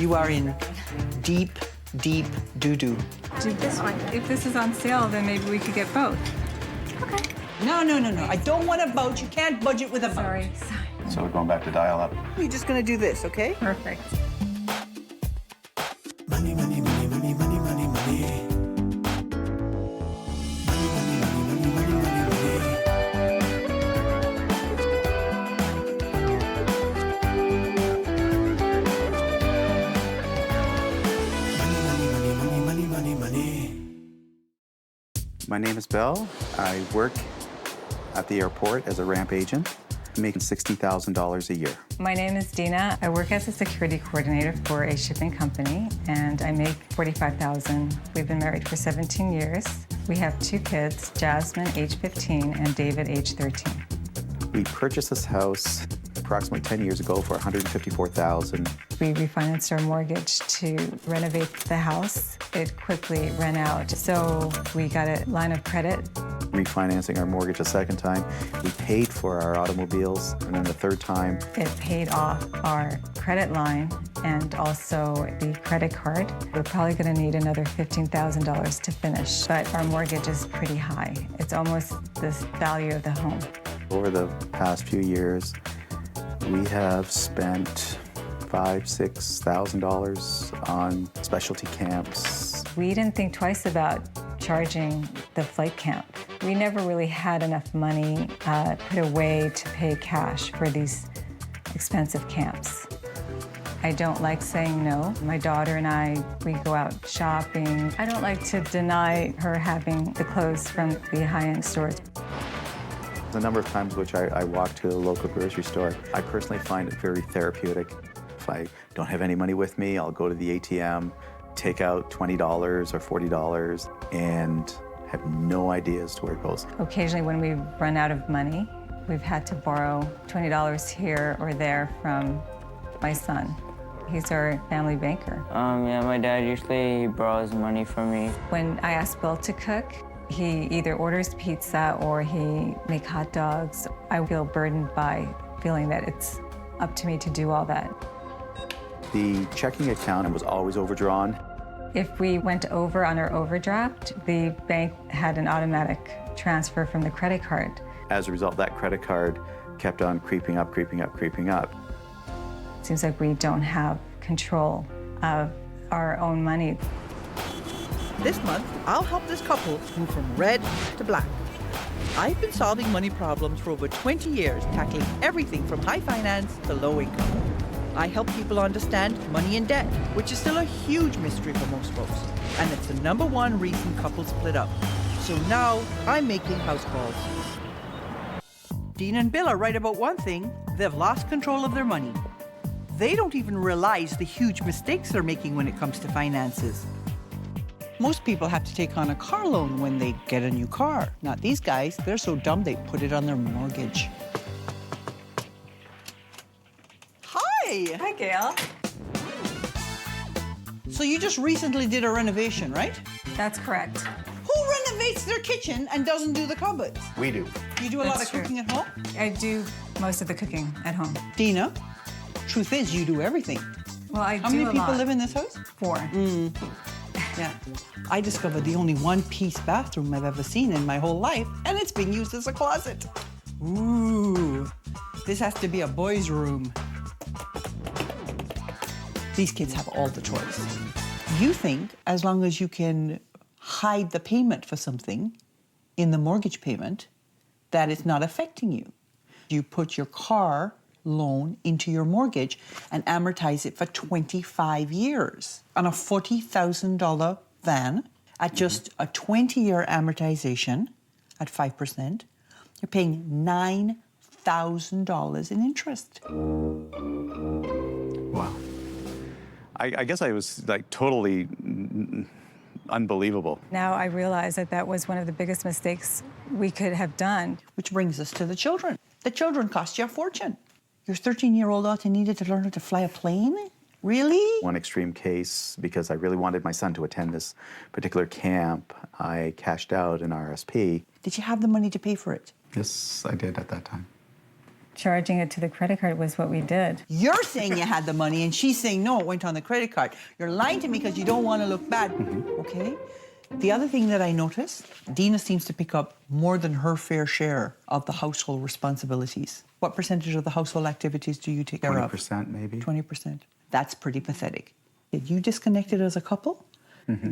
You are in deep, deep doo-doo. If this is on sale, then maybe we could get both. Okay. No. I don't want a boat. You can't budget with a boat. Sorry. So we're going back to dial-up. You're just gonna do this, okay? Perfect. Money, money, money, money, money, money, money. My name is Bill. I work at the airport as a ramp agent, making $60,000 a year. My name is Dina. I work as a security coordinator for a shipping company, and I make $45,000. We've been married for 17 years. We have 2 kids, Jasmine, age 15, and David, age 13. We purchased this house approximately 10 years ago for $154,000. We refinanced our mortgage to renovate the house. It quickly ran out, so we got a line of credit. Refinancing our mortgage a second time. We paid for our automobiles, and then the third time, It paid off our credit line and also the credit card. We're probably going to need another $15,000 to finish, but our mortgage is pretty high. It's almost the value of the home. over the past few years, we have spent $5,000–6,000 on specialty camps. We didn't think twice about charging the flight camp. We never really had enough money put away to pay cash for these expensive camps. I don't like saying no. My daughter and I, we go out shopping. I don't like to deny her having the clothes from the high-end stores. The number of times which I walk to a local grocery store, I personally find it very therapeutic. If I don't have any money with me, I'll go to the ATM, take out $20 or $40, and have no idea as to where it goes. Occasionally when we run out of money, we've had to borrow $20 here or there from my son. He's our family banker. Yeah, my dad usually borrows money from me. When I ask Bill to cook, he either orders pizza or he makes hot dogs. I feel burdened by feeling that it's up to me to do all that. The checking account was always overdrawn. If we went over on our overdraft, the bank had an automatic transfer from the credit card. As a result, that credit card kept on creeping up. It seems like we don't have control of our own money. This month, I'll help this couple move from red to black. I've been solving money problems for over 20 years, tackling everything from high finance to low income. I help people understand money and debt, which is still a huge mystery for most folks. And it's the #1 reason couples split up. So now I'm making house calls. Dina and Bill are right about one thing. They've lost control of their money. They don't even realize the huge mistakes they're making when it comes to finances. Most people have to take on a car loan when they get a new car. Not these guys. They're so dumb they put it on their mortgage. Hi! Hi, Gail. So you just recently did a renovation, right? That's correct. Who renovates their kitchen and doesn't do the cupboards? We do. You do a lot That's of true. cooking at home? I do most of the cooking at home. Dina, truth is you do everything. Well, I How do many a people lot. live in this house? 4. Yeah. I discovered the only one-piece bathroom I've ever seen in my whole life, and it's being used as a closet. Ooh, this has to be a boys' room. These kids have all the choice. You think as long as you can hide the payment for something in the mortgage payment, that it's not affecting you. You put your car loan into your mortgage and amortize it for 25 years on a $40,000 van at just a 20-year amortization at 5%. You're paying $9,000 in interest. Wow. I guess I was like totally unbelievable. Now I realize that that was one of the biggest mistakes we could have done. Which brings us to the children. The children cost you a fortune. Your 13-year-old daughter needed to learn how to fly a plane? Really? One extreme case, because I really wanted my son to attend this particular camp, I cashed out an RSP. Did you have the money to pay for it? Yes, I did at that time. charging it to the credit card was what we did. You're saying you had the money, and she's saying, no, it went on the credit card. You're lying to me because you don't want to look bad, okay? The other thing that I noticed, Dina seems to pick up more than her fair share of the household responsibilities. What percentage of the household activities do you take care of? 20% maybe. 20%. That's pretty pathetic. If you disconnected as a couple,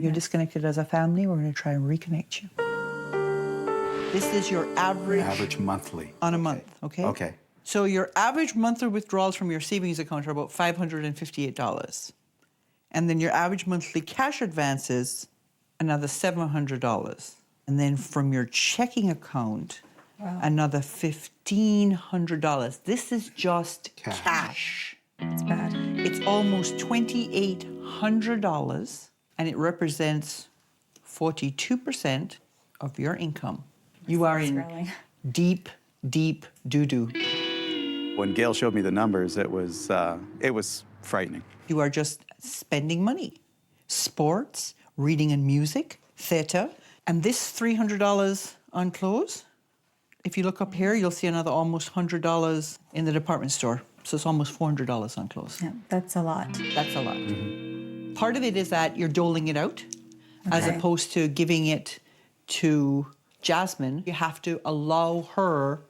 you're disconnected as a family, we're going to try and reconnect you. This is your average... Average monthly. On a month, okay? Okay. So your average monthly withdrawals from your savings account are about $558. And then your average monthly cash advances, another $700. And then from your checking account, another $1,500. This is just cash. It's bad. It's almost $2,800, and it represents 42% of your income. You are in Really? deep, deep doo-doo. When Gail showed me the numbers, it was frightening. You are just spending money. Sports, reading and music, theatre, and this $300 on clothes. If you look up here, you'll see another almost $100 in the department store. So it's almost $400 on clothes. Yeah, that's a lot. That's a lot. Part of it is that you're doling it out, as opposed to giving it to Jasmine. You have to allow her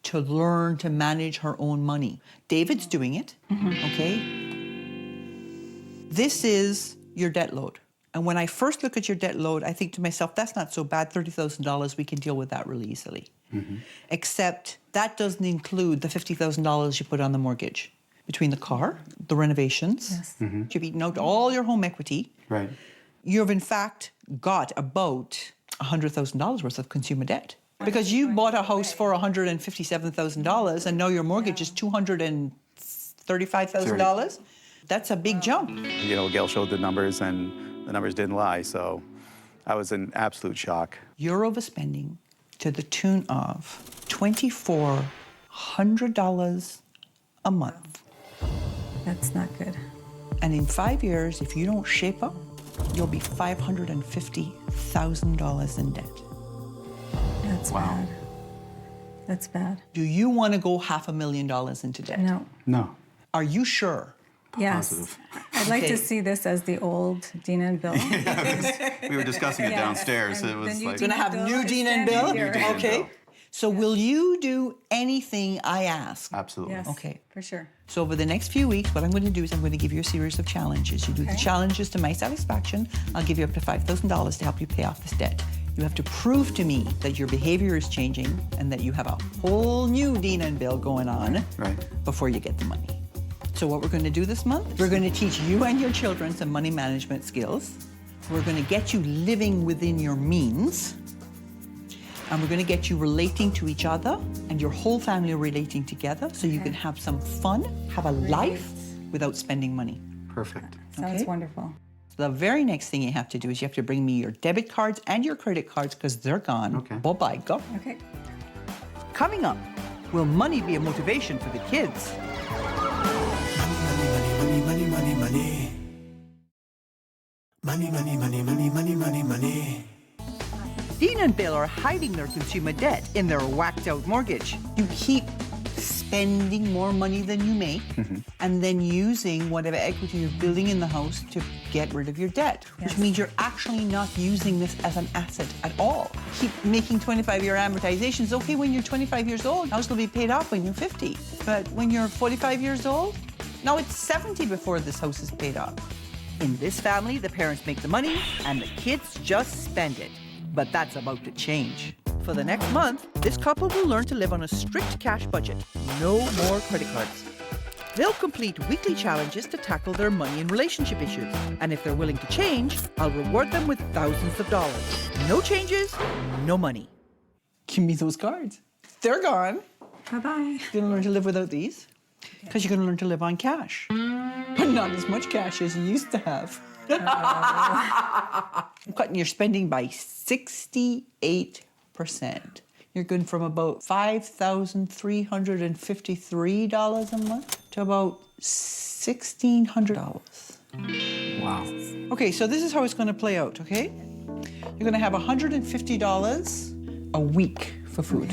to learn to manage her own money. David's doing it, okay? This is your debt load. And when I first look at your debt load, I think to myself, that's not so bad, $30,000, we can deal with that really easily. Except that doesn't include the $50,000 you put on the mortgage. Between the car, the renovations, you've eaten out all your home equity. Right. You've in fact got about $100,000 worth of consumer debt. Because you bought a house for $157,000 and now your mortgage is $235,000. That's a big jump. You know, Gail showed the numbers and the numbers didn't lie, so I was in absolute shock. You're overspending to the tune of $2,400 a month. That's not good. And in 5 years, if you don't shape up, you'll be $550,000 in debt. That's bad. That's bad. Do you want to go $500,000 into debt? No. No. Are you sure? Yes. Positive. I'd like Okay. to see this as the old Dina and Bill. We were discussing it Yes, downstairs. and It was the new like, Gonna have Bill new is Dina and standing Bill? here. New Dina and Okay. Bill. So will you do anything I ask? absolutely. Yes. Okay. For sure. So over the next few weeks, what I'm going to do is I'm going to give you a series of challenges. You do the Okay. challenges to my satisfaction. I'll give you up to $5,000 to help you pay off this debt. You have to prove to me that your behavior is changing and that you have a whole new Dina and Bill going on Right. before you get the money. So what we're going to do this month, we're going to teach you and your children some money management skills. We're going to get you living within your means. And we're going to get you relating to each other and your whole family relating together so you can have some fun, have a life without spending money. Perfect. Sounds Okay. wonderful. The very next thing you have to do is you have to bring me your debit cards and your credit cards because they're gone. Okay. Bye-bye, go. Okay. Coming up, will money be a motivation for the kids? Money, money, money, money, money. Money, money, money, money, money, money, money. Dina and Bill are hiding their consumer debt in their whacked-out mortgage. You keep spending more money than you make and then using whatever equity you're building in the house to get rid of your debt, which Yes. means you're actually not using this as an asset at all. Keep making 25-year amortizations. Okay, when you're 25 years old, house will be paid off when you're 50. But when you're 45 years old, now it's 70 before this house is paid off. In this family, the parents make the money and the kids just spend it. But that's about to change. For the next month, this couple will learn to live on a strict cash budget. No more credit cards. They'll complete weekly challenges to tackle their money and relationship issues. And if they're willing to change, I'll reward them with thousands of dollars. No changes, no money. Give me those cards. They're gone. Bye-bye. You're gonna learn to live without these because you're gonna learn to live on cash. But not as much cash as you used to have. I'm cutting your spending by 68%. You're going from about $5,353 a month to about $1,600. Wow. Okay, so this is how it's going to play out, okay? You're going to have $150 a week for food.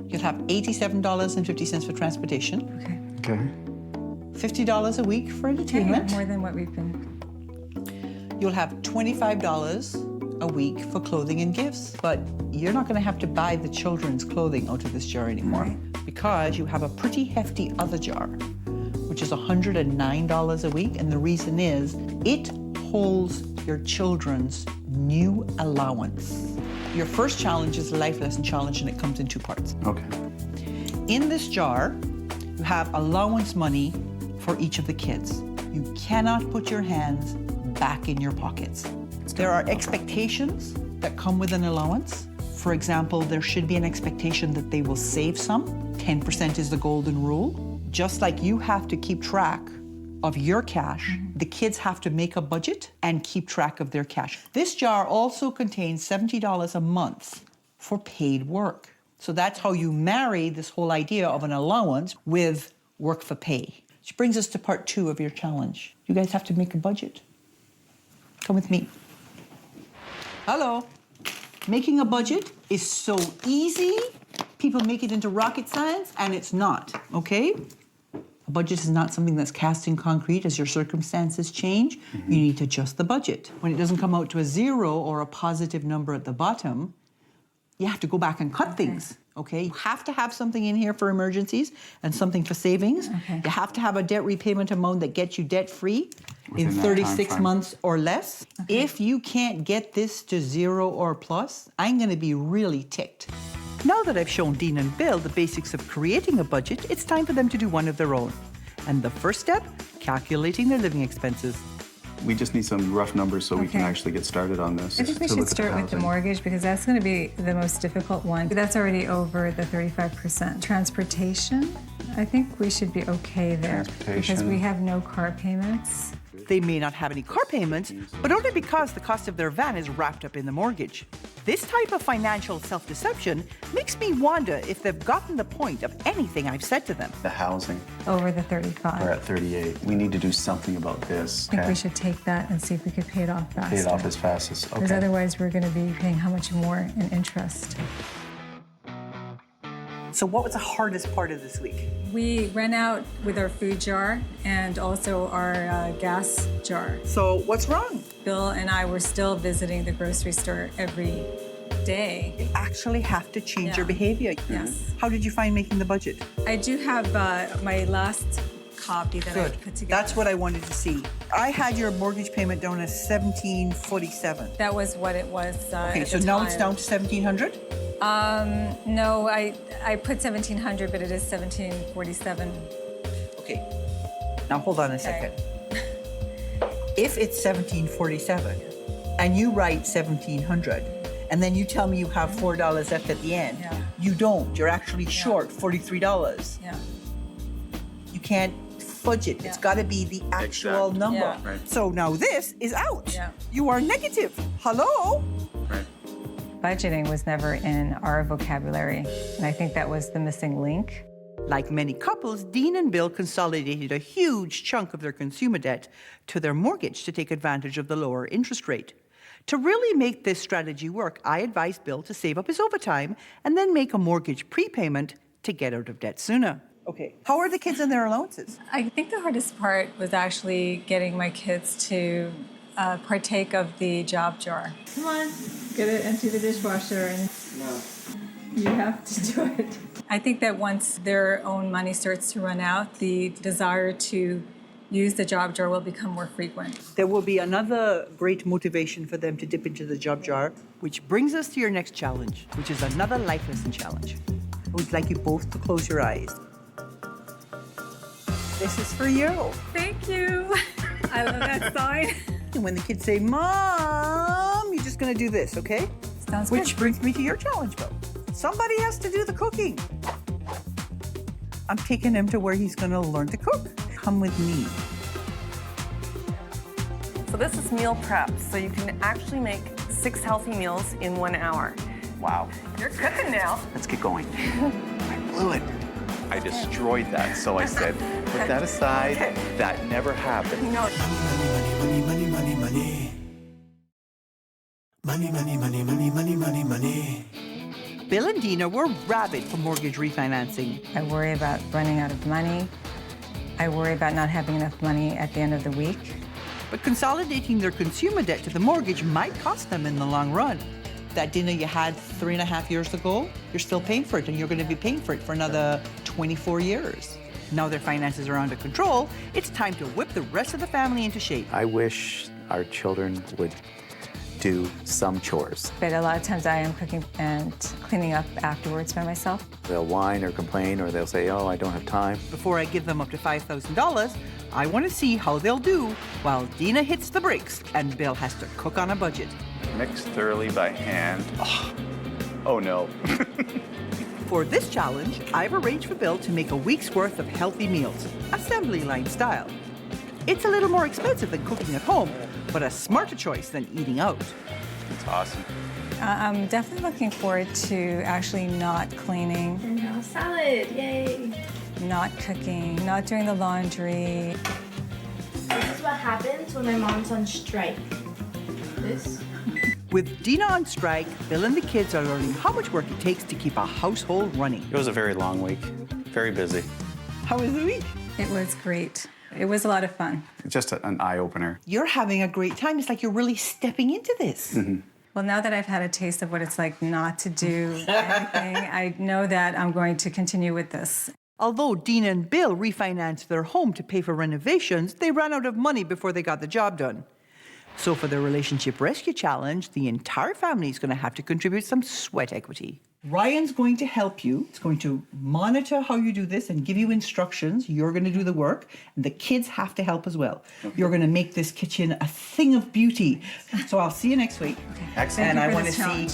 You You'll have $87.50 for transportation, Okay. $50 a week for entertainment. More than what we've been. You'll have $25 a week for clothing and gifts, but you're not going to have to buy the children's clothing out of this jar anymore because you have a pretty hefty other jar, which is $109 a week, and the reason is it holds your children's new allowance. Your first challenge is a life lesson challenge, and it comes in two parts. Okay. In this jar, you have allowance money for each of the kids. You cannot put your hands back in your pockets. There are expectations that come with an allowance. For example, there should be an expectation that they will save some. 10% is the golden rule. Just like you have to keep track of your cash, the kids have to make a budget and keep track of their cash. This jar also contains $70 a month for paid work. So that's how you marry this whole idea of an allowance with work for pay. Which brings us to part 2 of your challenge. You guys have to make a budget. Come with me. Hello. Making a budget is so easy. People make it into rocket science, and it's not, okay? A budget is not something that's cast in concrete. As your circumstances change, you need to adjust the budget. When it doesn't come out to a 0 or a positive number at the bottom, you have to go back and cut things, okay? You have to have something in here for emergencies and something for savings. You have to have a debt repayment amount that gets you debt-free in Within that 36 timeframe. months or less. If you can't get this to 0 or plus, I'm gonna be really ticked. Now that I've shown Dina and Bill the basics of creating a budget, it's time for them to do one of their own. And the first step, calculating their living expenses. We just need some rough numbers so we can Okay. actually get started on this. I think we to should look at start with the housing. mortgage because that's going to be the most difficult one. That's already over the 35%. Transportation, I think we should be okay there because Transportation. we have no car payments. They may not have any car payments, but only because the cost of their van is wrapped up in the mortgage. This type of financial self-deception makes me wonder if they've gotten the point of anything I've said to them. The housing, Over the 35. we're at 38. We need to do something about this. I think we should take that and see if we could pay it off faster. Pay it off as fast as, Because okay. otherwise we're going to be paying how much more in interest. So what was the hardest part of this week? We ran out with our food jar and also our gas jar. So what's wrong? Bill and I were still visiting the grocery store every day. You actually have to change Yeah. your behavior. Yes. How did you find making the budget? I do have my last copy that I put together. That's what I wanted to see. I had your mortgage payment down as $1,747. That was what it was. Okay, at so the now time. it's down to $1,700? No, I put 1,700, but it is 1,747. Okay. Now hold on a second. If it's 1,747 and you write 1,700 and then you tell me you have $4 left at the end, Yeah. you don't. You're actually short $43. Yeah. You can't fudge it. It's got to be the actual Exact. number. Yeah. Right. So now this is out. Yeah. You are negative. Hello? Right. Budgeting was never in our vocabulary, and I think that was the missing link. Like many couples, Dean and Bill consolidated a huge chunk of their consumer debt to their mortgage to take advantage of the lower interest rate. To really make this strategy work, I advised Bill to save up his overtime and then make a mortgage prepayment to get out of debt sooner. Okay. How are the kids and their allowances? I think the hardest part was actually getting my kids to partake of the job jar. Come on, get it into the dishwasher and you have to do it. I think that once their own money starts to run out, the desire to use the job jar will become more frequent. There will be another great motivation for them to dip into the job jar, which brings us to your next challenge, which is another life lesson challenge. I would like you both to close your eyes. This is for you. Thank you. I love that sign. And when the kids say, Mom, you're just gonna do this, okay? Sounds Which good. brings me to your challenge, Bill. Somebody has to do the cooking. I'm taking him to where he's gonna learn to cook. Come with me. So this is meal prep, so you can actually make 6 healthy meals in 1 hour. Wow. You're cooking now. Let's get going. I blew it. I destroyed that, so I said, put that aside. That never happened. No, Money, money, money, money, money. Money, money, money, money, money, money, money. Bill and Dina were rabid for mortgage refinancing. I worry about running out of money. I worry about not having enough money at the end of the week. But consolidating their consumer debt to the mortgage might cost them in the long run. That dinner you had 3.5 years ago, you're still paying for it, and you're going to be paying for it for another 24 years. Now their finances are under control, it's time to whip the rest of the family into shape. I wish our children would do some chores. But a lot of times I am cooking and cleaning up afterwards by myself. They'll whine or complain, or they'll say, oh, I don't have time. Before I give them up to $5,000, I want to see how they'll do while Dina hits the brakes and Bill has to cook on a budget. Mix thoroughly by hand. Oh no. For this challenge, I've arranged for Bill to make a week's worth of healthy meals, assembly line style. It's a little more expensive than cooking at home, but a smarter choice than eating out. It's awesome. I'm definitely looking forward to actually not cleaning, And now salad, yay! not cooking, not doing the laundry. This is what happens when my mom's on strike. This? With Dina on strike, Bill and the kids are learning how much work it takes to keep a household running. It was a very long week, very busy. How was the week? It was great. It was a lot of fun. Just an eye-opener. You're having a great time. It's like you're really stepping into this. Well, now that I've had a taste of what it's like not to do anything, I know that I'm going to continue with this. Although Dina and Bill refinanced their home to pay for renovations, they ran out of money before they got the job done. So for the Relationship Rescue Challenge, the entire family is going to have to contribute some sweat equity. Ryan's going to help you. He's going to monitor how you do this and give you instructions. You're going to do the work, and the kids have to help as well. Okay. You're going to make this kitchen a thing of beauty. So I'll see you next week. Excellent. And I want to see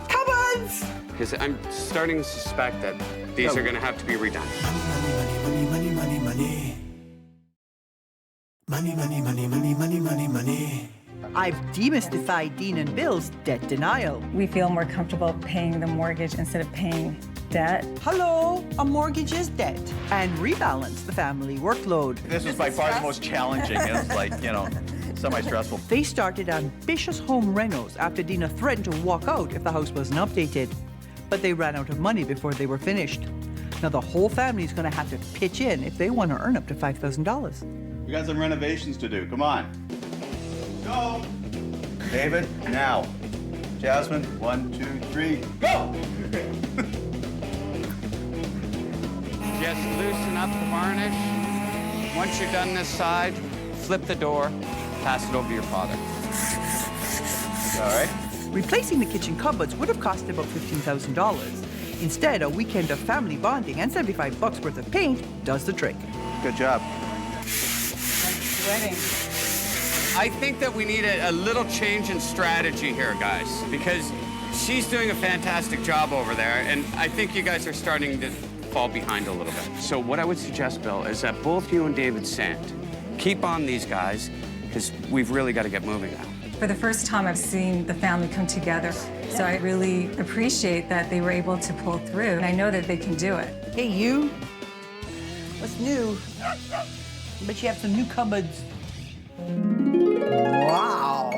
cupboards! Because I'm starting to suspect that these are going to have to be redone. Money, money, money, money. Money, money, money, money, money, money, money. I've demystified Dina and Bill's debt denial. We feel more comfortable paying the mortgage instead of paying debt. Hello, a mortgage is debt. And rebalance the family workload. This was by far the most challenging. It was like, semi-stressful. They started ambitious home renos after Dina threatened to walk out if the house wasn't updated. But they ran out of money before they were finished. Now the whole family is going to have to pitch in if they want to earn up to $5,000. We got some renovations to do. Come on. Go. David, now. Jasmine, 1, 2, 3, go! Just loosen up the varnish. Once you're done this side, flip the door, pass it over to your father. All right. Replacing the kitchen cupboards would have cost about $15,000. Instead, a weekend of family bonding and $75 worth of paint does the trick. Good job. Wedding. I think that we need a little change in strategy here, guys, because she's doing a fantastic job over there, and I think you guys are starting to fall behind a little bit. So what I would suggest, Bill, is that both you and David Sand keep on these guys, because we've really got to get moving now. For the first time, I've seen the family come together, so I really appreciate that they were able to pull through, and I know that they can do it. Hey, you. What's new? But you have some new cupboards. Wow.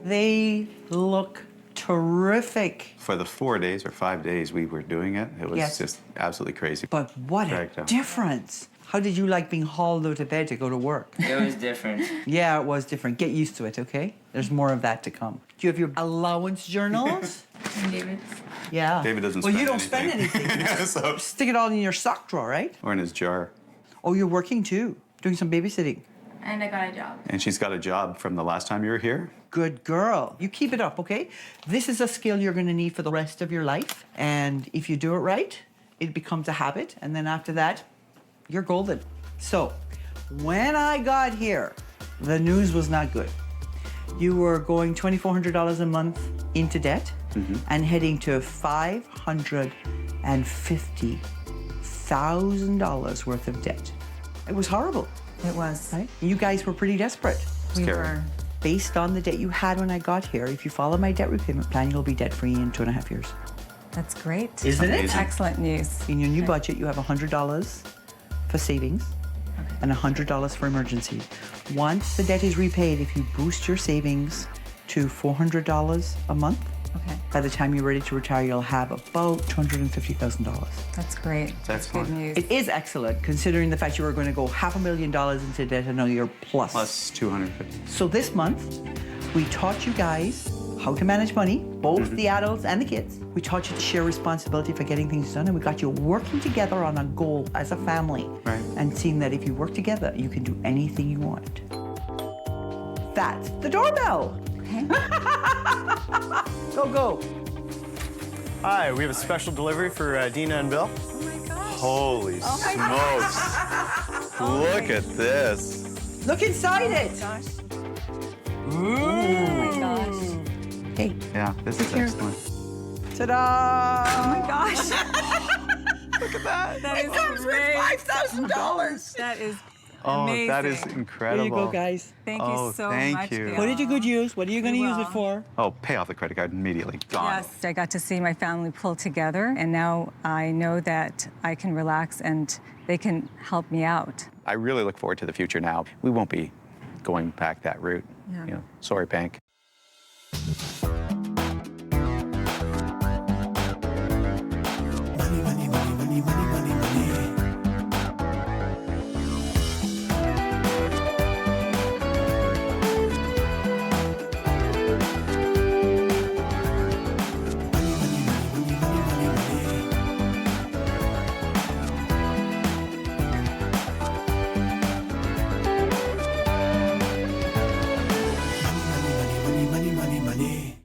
They look terrific. For the 4 days or 5 days we were doing it, it was just absolutely crazy. But what a difference. How did you like being hauled out of bed to go to work? It was different. Yeah, it was different. Get used to it, okay? There's more of that to come. Do you have your allowance journals? David's. Yeah. David doesn't well, spend you don't spend anything. So. Stick it all in your sock drawer, right? Or in his jar. Oh, you're working too, doing some babysitting. And I got a job. And she's got a job from the last time you were here. Good girl. You keep it up, okay? This is a skill you're going to need for the rest of your life. And if you do it right, it becomes a habit. And then after that, you're golden. So, when I got here, the news was not good. You were going $2,400 a month into debt and heading to $550,000 worth of debt. It was horrible. It was. Right? You guys were pretty desperate. We Scary. were. Based on the debt you had when I got here, if you follow my debt repayment plan, you'll be debt-free in 2.5 years. That's great. Isn't it? Amazing. Excellent news. In your new budget, you have $100 for savings and $100 for emergency. Once the debt is repaid, if you boost your savings to $400 a month, Okay. By the time you're ready to retire, you'll have about $250,000. That's great. That's good news. It is excellent, considering the fact you were going to go $500,000 into debt and now you're plus. Plus 250. So this month, we taught you guys how to manage money, both the adults and the kids. We taught you to share responsibility for getting things done, and we got you working together on a goal as a family. Right. And seeing that if you work together, you can do anything you want. That's the doorbell. Okay. Go, go. Hi, we have a special delivery for Dina and Bill. Oh my gosh. Holy smokes. Look at this. Look inside it. Gosh. Oh my gosh. Hey, Yeah, this is excellent. ta-da! Oh my gosh. Look at that. That It is comes great. with $5,000. That is Oh, amazing. that is incredible. There you go, guys. Thank Oh, you so thank much, you. Gail. Put it to good use. What are you going to We use it will. for? Oh, pay off the credit card immediately. Gone. Yes, I got to see my family pull together, and now I know that I can relax and they can help me out. I really look forward to the future now. We won't be going back that route. Yeah. Sorry, Bank.